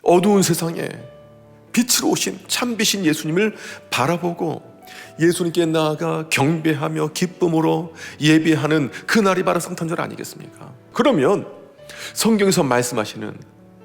어두운 세상에 빛으로 오신 참빛인 예수님을 바라보고 예수님께 나아가 경배하며 기쁨으로 예배하는 그날이 바로 성탄절 아니겠습니까? 그러면 성경에서 말씀하시는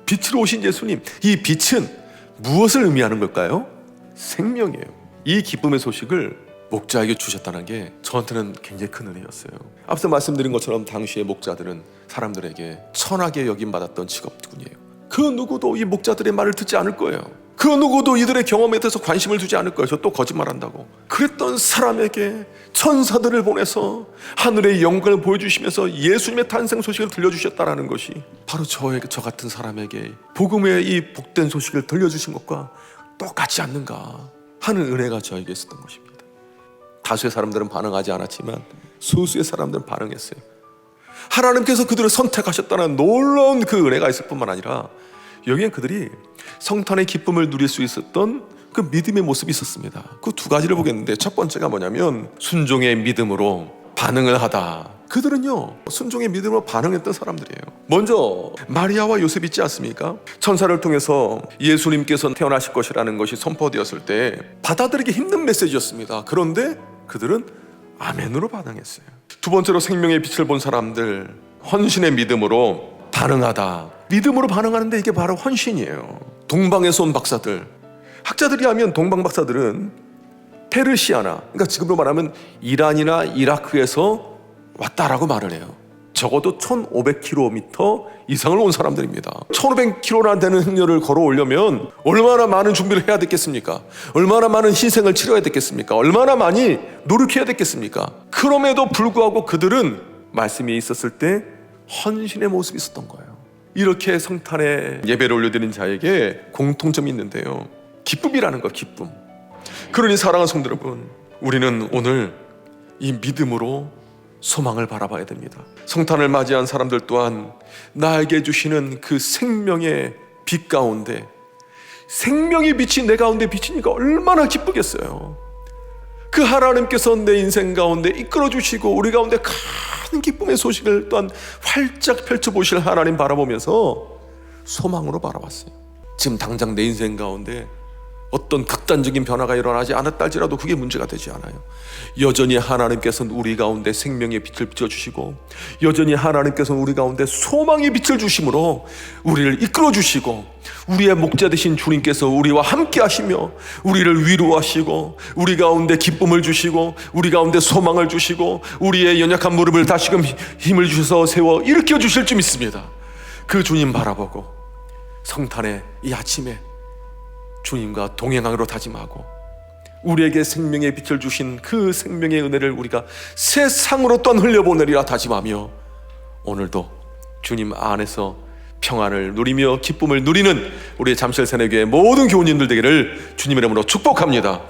빛으로 오신 예수님, 이 빛은 무엇을 의미하는 걸까요? 생명이에요. 이 기쁨의 소식을 목자에게 주셨다는 게 저한테는 굉장히 큰 은혜였어요. 앞서 말씀드린 것처럼 당시의 목자들은 사람들에게 천하게 여김받았던 직업군이에요. 그 누구도 이 목자들의 말을 듣지 않을 거예요. 그 누구도 이들의 경험에 대해서 관심을 두지 않을 거예요. 저 또 거짓말한다고. 그랬던 사람에게 천사들을 보내서 하늘의 영광을 보여주시면서 예수님의 탄생 소식을 들려주셨다는 것이 바로 저 같은 사람에게 복음의 이 복된 소식을 들려주신 것과 똑같지 않는가 하는 은혜가 저에게 있었던 것입니다. 다수의 사람들은 반응하지 않았지만 소수의 사람들은 반응했어요. 하나님께서 그들을 선택하셨다는 놀라운 그 은혜가 있을 뿐만 아니라 여기엔 그들이 성탄의 기쁨을 누릴 수 있었던 그 믿음의 모습이 있었습니다. 그 두 가지를 보겠는데, 첫 번째가 뭐냐면 순종의 믿음으로 반응을 하다. 그들은요 순종의 믿음으로 반응했던 사람들이에요. 먼저 마리아와 요셉 있지 않습니까? 천사를 통해서 예수님께서 태어나실 것이라는 것이 선포되었을 때 받아들이기 힘든 메시지였습니다. 그런데 그들은 아멘으로 반응했어요. 두 번째로 생명의 빛을 본 사람들, 헌신의 믿음으로 반응하다. 믿음으로 반응하는데 이게 바로 헌신이에요. 동방에서 온 박사들, 학자들이 하면 동방 박사들은 페르시아나, 그러니까 지금으로 말하면 이란이나 이라크에서 왔다라고 말을 해요. 적어도 1500km 이상을 온 사람들입니다. 1500km나 되는 행렬을 걸어 오려면 얼마나 많은 준비를 해야 됐겠습니까? 얼마나 많은 희생을 치러야 됐겠습니까? 얼마나 많이 노력해야 됐겠습니까? 그럼에도 불구하고 그들은 말씀이 있었을 때 헌신의 모습이 있었던 거예요. 이렇게 성탄에 예배를 올려드리는 자에게 공통점이 있는데요, 기쁨이라는 것, 기쁨. 그러니 사랑하는 성도 여러분, 우리는 오늘 이 믿음으로 소망을 바라봐야 됩니다. 성탄을 맞이한 사람들 또한 나에게 주시는 그 생명의 빛 가운데, 생명의 빛이 내 가운데 비치니까 얼마나 기쁘겠어요. 그 하나님께서 내 인생 가운데 이끌어 주시고 우리 가운데 큰 기쁨의 소식을 또한 활짝 펼쳐보실 하나님 바라보면서 소망으로 바라봤어요. 지금 당장 내 인생 가운데 어떤 극단적인 변화가 일어나지 않았다 할지라도 그게 문제가 되지 않아요. 여전히 하나님께서는 우리 가운데 생명의 빛을 비춰주시고, 여전히 하나님께서는 우리 가운데 소망의 빛을 주심으로 우리를 이끌어 주시고, 우리의 목자 되신 주님께서 우리와 함께 하시며 우리를 위로하시고 우리 가운데 기쁨을 주시고 우리 가운데 소망을 주시고 우리의 연약한 무릎을 다시금 힘을 주셔서 세워 일으켜 주실 줄 믿습니다. 그 주님 바라보고 성탄의 이 아침에 주님과 동행하기로 다짐하고 우리에게 생명의 빛을 주신 그 생명의 은혜를 우리가 세상으로 또한 흘려보내리라 다짐하며 오늘도 주님 안에서 평안을 누리며 기쁨을 누리는 우리의 잠실 새내교회 모든 교우님들 되기를 주님의 이름으로 축복합니다.